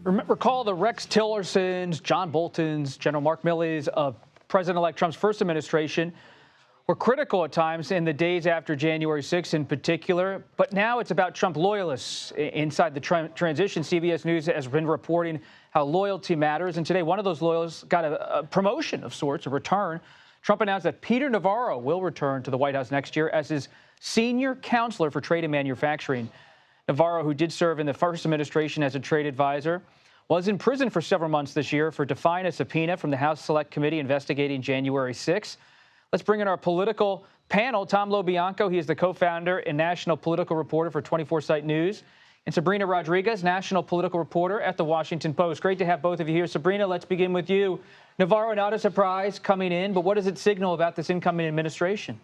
Recall the Rex Tillersons, John Boltons, General Mark Milley's of President-elect Trump's first administration were critical at times in the days after January 6th in particular. But now it's about Trump loyalists inside the transition. CBS News has been reporting how loyalty matters. And today, one of those loyalists got a promotion of sorts, a return. Trump announced that Peter Navarro will return to the White House next year as his senior counselor for trade and manufacturing. Navarro, who did serve in the first administration as a trade advisor, was in prison for several months this year for defying a subpoena from the House Select Committee investigating January 6th. Let's bring in our political panel. Tom LoBianco, he is the co-founder and national political reporter for 24-Site News, and Sabrina Rodriguez, national political reporter at the Washington Post. Great to have both of you here. Sabrina, let's begin with you. Navarro, not a surprise coming in, but what does it signal about this incoming administration?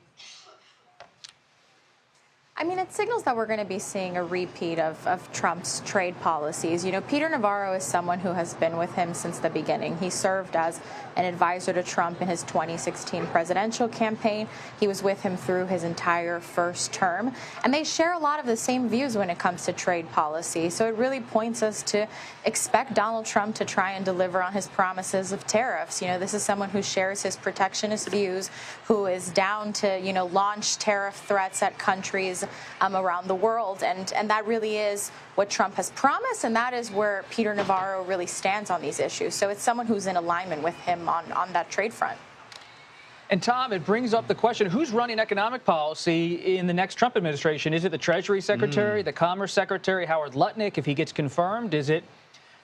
I mean, it signals that we're going to be seeing a repeat of Trump's trade policies. You know, Peter Navarro is someone who has been with him since the beginning. He served as an advisor to Trump in his 2016 presidential campaign. He was with him through his entire first term. And they share a lot of the same views when it comes to trade policy. So it really points us to expect Donald Trump to try and deliver on his promises of tariffs. You know, this is someone who shares his protectionist views, who is down to, you know, launch tariff threats at countries around the world. And that really is what Trump has promised, and that is where Peter Navarro really stands on these issues. So it's someone who's in alignment with him on that trade front. And Tom, it brings up the question, who's running economic policy in the next Trump administration? Is it the Treasury Secretary, the Commerce Secretary, Howard Lutnick, if he gets confirmed? Is it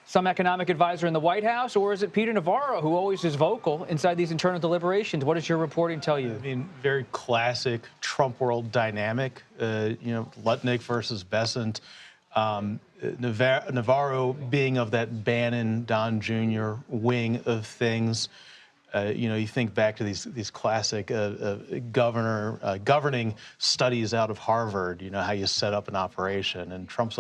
some economic advisor in the White House, or is it Peter Navarro, who always is vocal inside these internal deliberations? What does your reporting tell you? I mean, very classic Trump world dynamic, you know, Lutnick versus Bessent. Navarro being of that Bannon, Don Jr. wing of things. You know, you think back to these classic governing studies out of Harvard, you know, how you set up an operation. And Trump's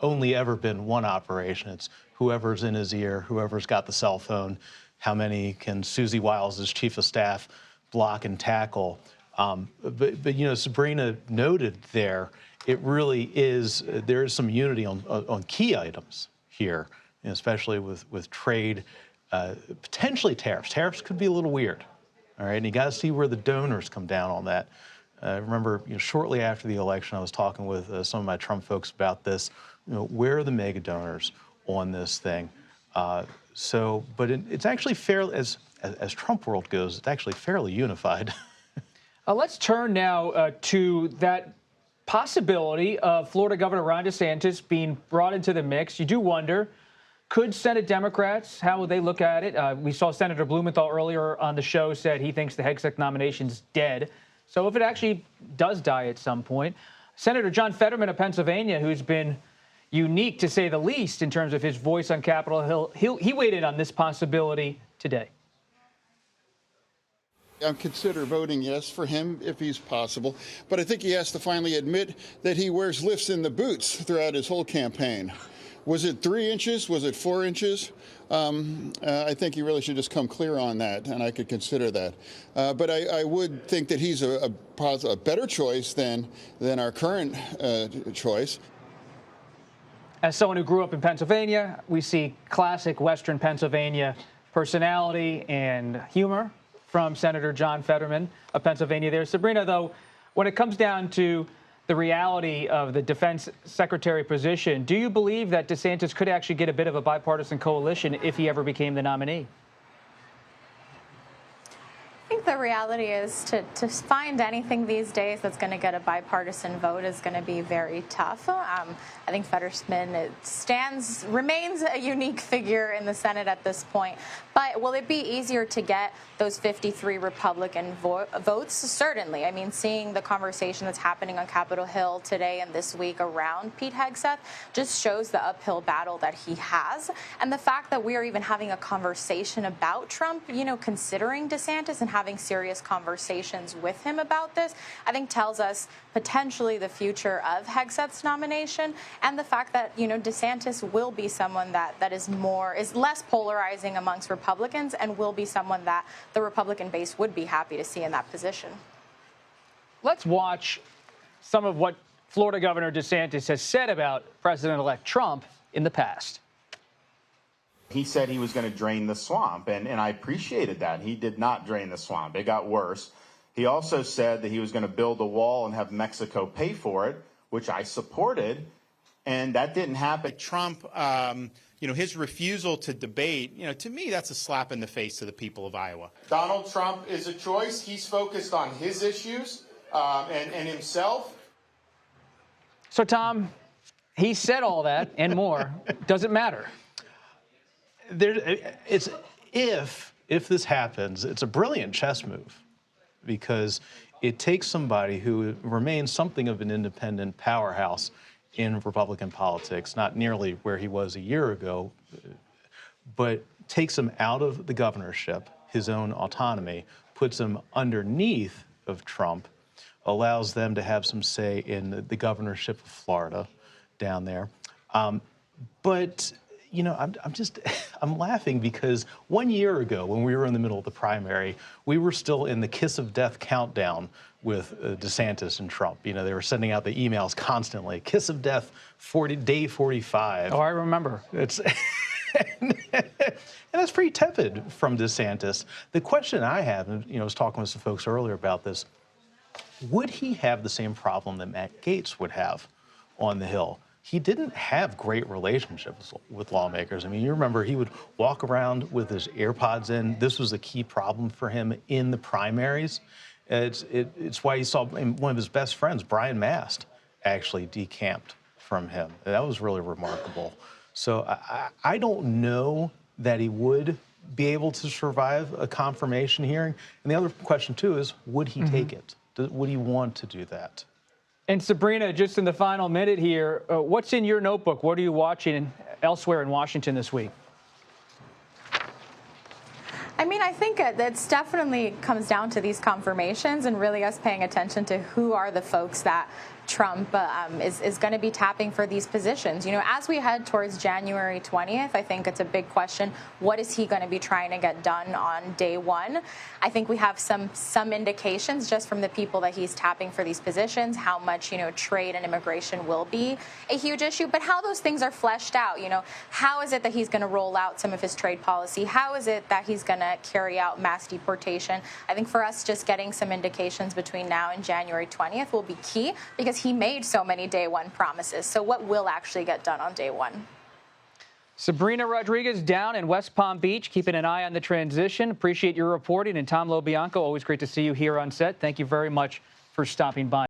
only ever been one operation. It's whoever's in his ear, whoever's got the cell phone, how many can Susie Wiles, as chief of staff, block and tackle. But you know, Sabrina noted there, it really is, there is some unity on key items here, you know, especially with trade, potentially tariffs. Tariffs could be a little weird, all right? And you got to see where the donors come down on that. I remember, you know, shortly after the election, I was talking with some of my Trump folks about this. You know, where are the mega donors on this thing? But it's actually fairly, as Trump world goes, it's actually fairly unified. Let's turn now to that possibility of Florida Governor Ron DeSantis being brought into the mix. You do wonder, could Senate Democrats, how would they look at it? We saw Senator Blumenthal earlier on the show said he thinks the Hegseth nomination's dead. So if it actually does die at some point, Senator John Fetterman of Pennsylvania, who's been unique to say the least in terms of his voice on Capitol Hill, he weighed in on this possibility today. I consider voting yes for him if he's possible, but I think he has to finally admit that he wears lifts in the boots throughout his whole campaign. Was it 3 inches? Was it 4 inches? I think he really should just come clear on that, and I could consider that. But I would think that he's a better choice than our current choice. As someone who grew up in Pennsylvania, we see classic Western Pennsylvania personality and humor from Senator John Fetterman of Pennsylvania there. Sabrina, though, when it comes down to the reality of the defense secretary position, do you believe that DeSantis could actually get a bit of a bipartisan coalition if he ever became the nominee? I think the reality is to find anything these days that's going to get a bipartisan vote is going to be very tough. I think Fetterman remains a unique figure in the Senate at this point. But will it be easier to get those 53 Republican votes? Certainly. I mean, seeing the conversation that's happening on Capitol Hill today and this week around Pete Hegseth just shows the uphill battle that he has. And the fact that we are even having a conversation about Trump, you know, considering DeSantis and having serious conversations with him about this, I think tells us potentially the future of Hegseth's nomination, and the fact that, you know, DeSantis will be someone that is less polarizing amongst Republicans and will be someone that the Republican base would be happy to see in that position. Let's watch some of what Florida Governor DeSantis has said about President-elect Trump in the past. He said he was going to drain the swamp, and I appreciated that. He did not drain the swamp. It got worse. He also said that he was going to build a wall and have Mexico pay for it, which I supported, and that didn't happen. Trump, his refusal to debate, to me, that's a slap in the face to the people of Iowa. Donald Trump is a choice. He's focused on his issues and himself. So, Tom, he said all that and more. Doesn't matter. If this happens, it's a brilliant chess move because it takes somebody who remains something of an independent powerhouse in Republican politics, not nearly where he was a year ago, but takes him out of the governorship, his own autonomy, puts him underneath of Trump, allows them to have some say in the governorship of Florida down there. I'm laughing because 1 year ago, when we were in the middle of the primary, we were still in the kiss of death countdown with DeSantis and Trump. They were sending out the emails constantly. Kiss of death, day 45. Oh, I remember. And that's pretty tepid from DeSantis. The question I have, and I was talking with some folks earlier about this, would he have the same problem that Matt Gaetz would have on the Hill? He didn't have great relationships with lawmakers. I mean, you remember he would walk around with his AirPods in. This was a key problem for him in the primaries. It's why he saw one of his best friends, Brian Mast, actually decamped from him. That was really remarkable. So I don't know that he would be able to survive a confirmation hearing. And the other question, too, is would he take it? Would he want to do that? And Sabrina, just in the final minute here, what's in your notebook? What are you watching elsewhere in Washington this week? I mean, I think it's definitely comes down to these confirmations and really us paying attention to who are the folks that Trump is going to be tapping for these positions. As we head towards January 20th, I think it's a big question. What is he going to be trying to get done on day one? I think we have some indications just from the people that he's tapping for these positions, how much, trade and immigration will be a huge issue, but how those things are fleshed out. How is it that he's going to roll out some of his trade policy? How is it that he's going to carry out mass deportation? I think for us, just getting some indications between now and January 20th will be key because he made so many day one promises. So what will actually get done on day one? Sabrina Rodriguez down in West Palm Beach, keeping an eye on the transition. Appreciate your reporting. And Tom LoBianco, always great to see you here on set. Thank you very much for stopping by.